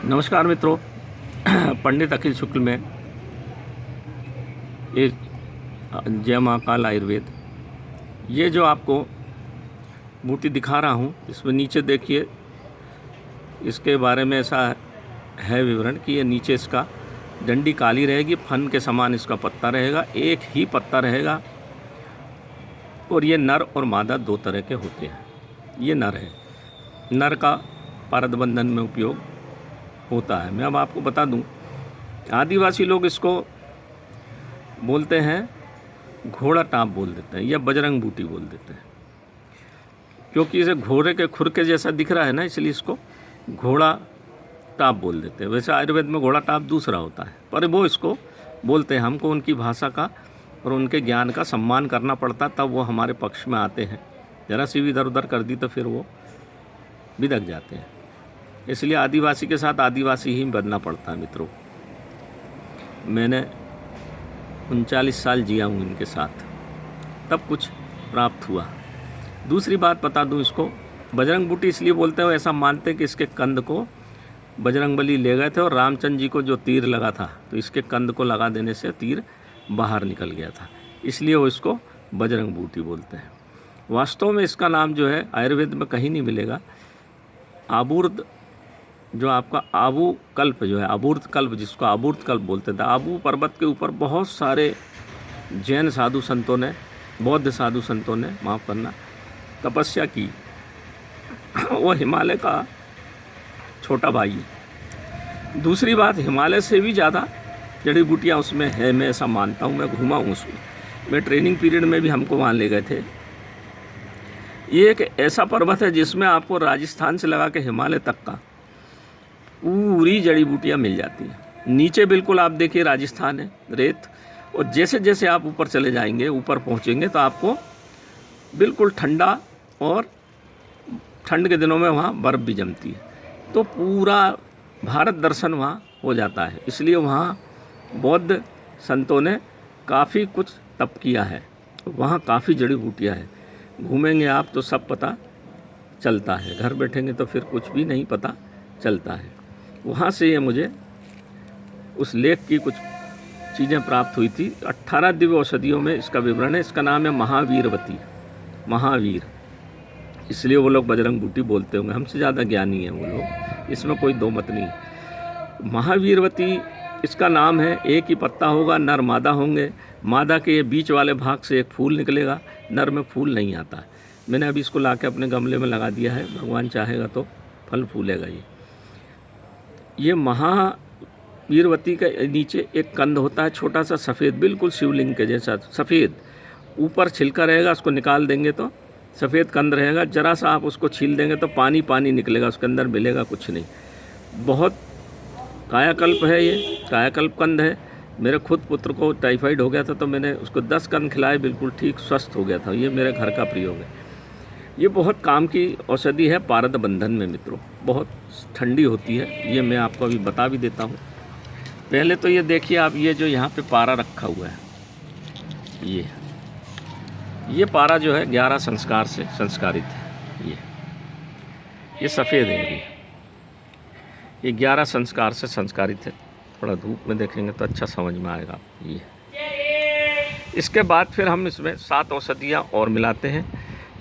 नमस्कार मित्रों। पंडित अखिल शुक्ल में एक जय महाकाल आयुर्वेद, ये जो आपको बूटी दिखा रहा हूँ, इसमें नीचे देखिए, इसके बारे में ऐसा है विवरण कि ये नीचे इसका डंडी काली रहेगी, फन के समान इसका पत्ता रहेगा, एक ही पत्ता रहेगा और ये नर और मादा दो तरह के होते हैं। ये नर है, नर का पारद बंधन में उपयोग होता है। मैं अब आपको बता दूं, आदिवासी लोग इसको बोलते हैं घोड़ा टाप बोल देते हैं या बजरंग बूटी बोल देते हैं, क्योंकि इसे घोड़े के खुर के जैसा दिख रहा है ना, इसलिए इसको घोड़ा टाप बोल देते हैं। वैसे आयुर्वेद में घोड़ा टाप दूसरा होता है, पर वो इसको बोलते हैं। हमको उनकी भाषा का और उनके ज्ञान का सम्मान करना पड़ता, तब वो हमारे पक्ष में आते हैं। ज़रा सी भी इधर उधर कर दी तो फिर वो बिदक जाते हैं। इसलिए आदिवासी के साथ आदिवासी ही बनना पड़ता है मित्रों। मैंने 39 साल जिया हूँ इनके साथ, तब कुछ प्राप्त हुआ। दूसरी बात बता दूँ, इसको बजरंग बूटी इसलिए बोलते हैं, ऐसा मानते हैं कि इसके कंद को बजरंगबली ले गए थे और रामचंद्र जी को जो तीर लगा था, तो इसके कंद को लगा देने से तीर बाहर निकल गया था, इसलिए वो इसको बजरंग बूटी बोलते हैं। वास्तव में इसका नाम जो है आयुर्वेद में कहीं नहीं मिलेगा। आबूर्द, जो आपका आबू कल्प जो है, आबूर्द कल्प, जिसको आबूर्द कल्प बोलते थे, आबू पर्वत के ऊपर बहुत सारे जैन साधु संतों ने, बौद्ध साधु संतों ने, माफ़ करना, तपस्या की। वो हिमालय का छोटा भाई है। दूसरी बात, हिमालय से भी ज़्यादा जड़ी बूटियाँ उसमें है, मैं ऐसा मानता हूँ। मैं घूमा हूँ उसमें, मैं ट्रेनिंग पीरियड में भी हमको वहाँ ले गए थे। ये एक ऐसा पर्वत है जिसमें आपको राजस्थान से लगा के हिमालय तक का पूरी जड़ी बूटियाँ मिल जाती हैं। नीचे बिल्कुल आप देखिए राजस्थान है, रेत, और जैसे जैसे आप ऊपर चले जाएंगे, ऊपर पहुँचेंगे, तो आपको बिल्कुल ठंडा, और ठंड के दिनों में वहाँ बर्फ़ भी जमती है। तो पूरा भारत दर्शन वहाँ हो जाता है। इसलिए वहाँ बौद्ध संतों ने काफ़ी कुछ तप किया है, वहाँ काफ़ी जड़ी बूटियाँ हैं। घूमेंगे आप तो सब पता चलता है, घर बैठेंगे तो फिर कुछ भी नहीं पता चलता है। वहाँ से ये मुझे उस लेख की कुछ चीज़ें प्राप्त हुई थी। 18 दिव्य औषधियों में इसका विवरण है। इसका नाम है महावीरवती, महावीर, इसलिए वो लोग बजरंग बूटी बोलते होंगे। हमसे ज़्यादा ज्ञानी है वो लोग, इसमें कोई दो मत नहीं। महावीरवती इसका नाम है। एक ही पत्ता होगा, नर मादा होंगे। मादा के ये बीच वाले भाग से एक फूल निकलेगा, नर में फूल नहीं आता। मैंने अभी इसको लाके अपने गमले में लगा दिया है, भगवान चाहेगा तो फल फूलेगा। ये महावीरवती के नीचे एक कंद होता है, छोटा सा सफ़ेद, बिल्कुल शिवलिंग के जैसा सफ़ेद, ऊपर छिलका रहेगा, उसको निकाल देंगे तो सफ़ेद कंद रहेगा। जरा सा आप उसको छील देंगे तो पानी पानी निकलेगा, उसके अंदर मिलेगा कुछ नहीं। बहुत कायाकल्प है, ये कायाकल्प कंद है। मेरे खुद पुत्र को टाइफाइड हो गया था, तो मैंने उसको 10 कंद खिलाए, बिल्कुल ठीक स्वस्थ हो गया था। ये मेरे घर का प्रयोग है। ये बहुत काम की औषधि है पारद बंधन में मित्रों, बहुत ठंडी होती है। ये मैं आपको अभी बता भी देता हूँ। पहले तो ये देखिए आप, ये जो यहाँ पे पारा रखा हुआ है, ये पारा जो है 11 संस्कार से संस्कारित है। ये सफ़ेद है, ये 11 संस्कार से संस्कारित है। थोड़ा धूप में देखेंगे तो अच्छा समझ में आएगा। ये इसके बाद फिर हम इसमें 7 औषधियाँ और मिलाते हैं,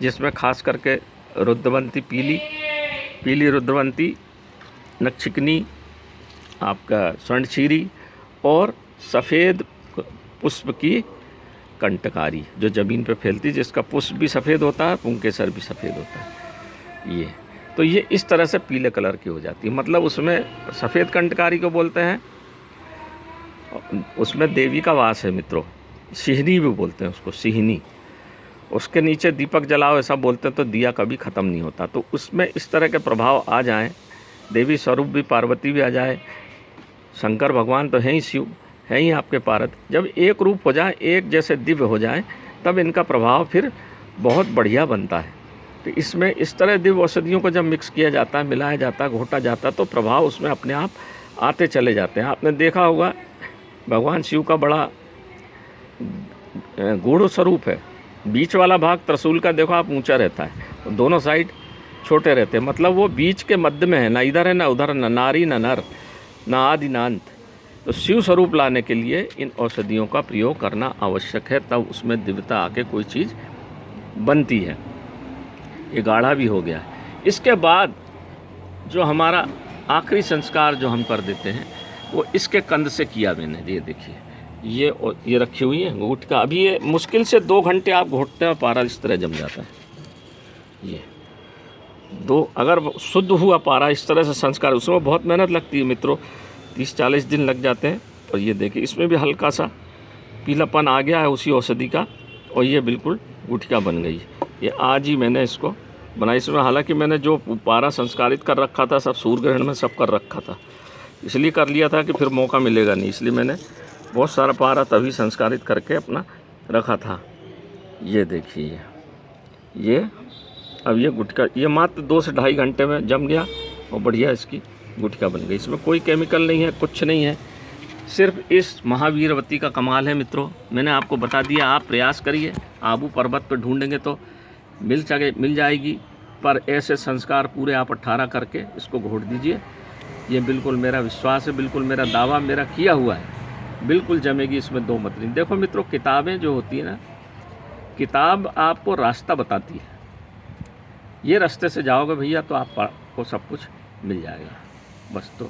जिसमें खास करके रुद्रवंती, पीली रुद्रवंती, नक्षिकनी, आपका स्वर्णक्षीरी, और सफ़ेद पुष्प की कंटकारी जो ज़मीन पे फैलती, जिसका पुष्प भी सफ़ेद होता है, पुंकेसर भी सफ़ेद होता है। तो ये इस तरह से पीले कलर की हो जाती है। मतलब उसमें सफ़ेद कंटकारी को बोलते हैं, उसमें देवी का वास है मित्रों। सिहनी भी बोलते हैं उसको, सिहनी। उसके नीचे दीपक जलाओ ऐसा बोलते हैं, तो दिया कभी ख़त्म नहीं होता। तो उसमें इस तरह के प्रभाव आ जाएं, देवी स्वरूप भी पार्वती भी आ जाए, शंकर भगवान तो हैं ही, शिव हैं ही आपके पारद, जब एक रूप हो जाए, एक जैसे दिव्य हो जाए, तब इनका प्रभाव फिर बहुत बढ़िया बनता है। तो इसमें इस तरह दिव्य औषधियों को जब मिक्स किया जाता है, मिलाया जाता है, घोटा जाता है, तो प्रभाव उसमें अपने आप आते चले जाते हैं। आपने देखा होगा भगवान शिव का बड़ा गूढ़ स्वरूप है। बीच वाला भाग त्रिशूल का देखो आप ऊंचा रहता है, दोनों साइड छोटे रहते हैं, मतलब वो बीच के मध्य में है, ना इधर है ना उधर, ना नारी ना नर, ना आदि ना अंत। तो शिव स्वरूप लाने के लिए इन औषधियों का प्रयोग करना आवश्यक है, तब उसमें दिव्यता आके कोई चीज़ बनती है। ये गाढ़ा भी हो गया है। इसके बाद जो हमारा आखिरी संस्कार जो हम कर देते हैं वो इसके कंद से किया मैंने। ये देखिए, ये रखी हुई है गुटका। अभी ये मुश्किल से 2 घंटे आप घोटते हैं, पारा इस तरह जम जाता है। ये अगर शुद्ध हुआ पारा इस तरह से संस्कार, उसमें बहुत मेहनत लगती है मित्रों, 30-40 दिन लग जाते हैं। और ये देखिए, इसमें भी हल्का सा पीलापन आ गया है उसी औषधि का, और ये बिल्कुल गुटका बन गई। ये आज ही मैंने इसको बनाई। इसमें हालांकि मैंने जो पारा संस्कारित कर रखा था, सब सूर्य ग्रहण में सब कर रखा था, इसलिए कर लिया था कि फिर मौका मिलेगा नहीं, इसलिए मैंने बहुत सारा पारा तभी संस्कारित करके अपना रखा था। ये देखिए, ये अब ये गुटका ये मात्र 2 से ढाई घंटे में जम गया और बढ़िया इसकी गुटका बन गई। इसमें कोई केमिकल नहीं है, कुछ नहीं है, सिर्फ इस महावीरवती का कमाल है मित्रों। मैंने आपको बता दिया, आप प्रयास करिए, आबू पर्वत पर ढूंढेंगे तो मिल जाएगी, पर ऐसे संस्कार पूरे आप 18 करके इसको घोट दीजिए। ये बिल्कुल मेरा विश्वास है, बिल्कुल मेरा दावा, मेरा किया हुआ है, बिल्कुल जमेगी, इसमें 2 मत नहीं। देखो मित्रों, किताबें जो होती है ना, किताब आपको रास्ता बताती है, ये रास्ते से जाओगे भैया तो आपको सब कुछ मिल जाएगा। बस तो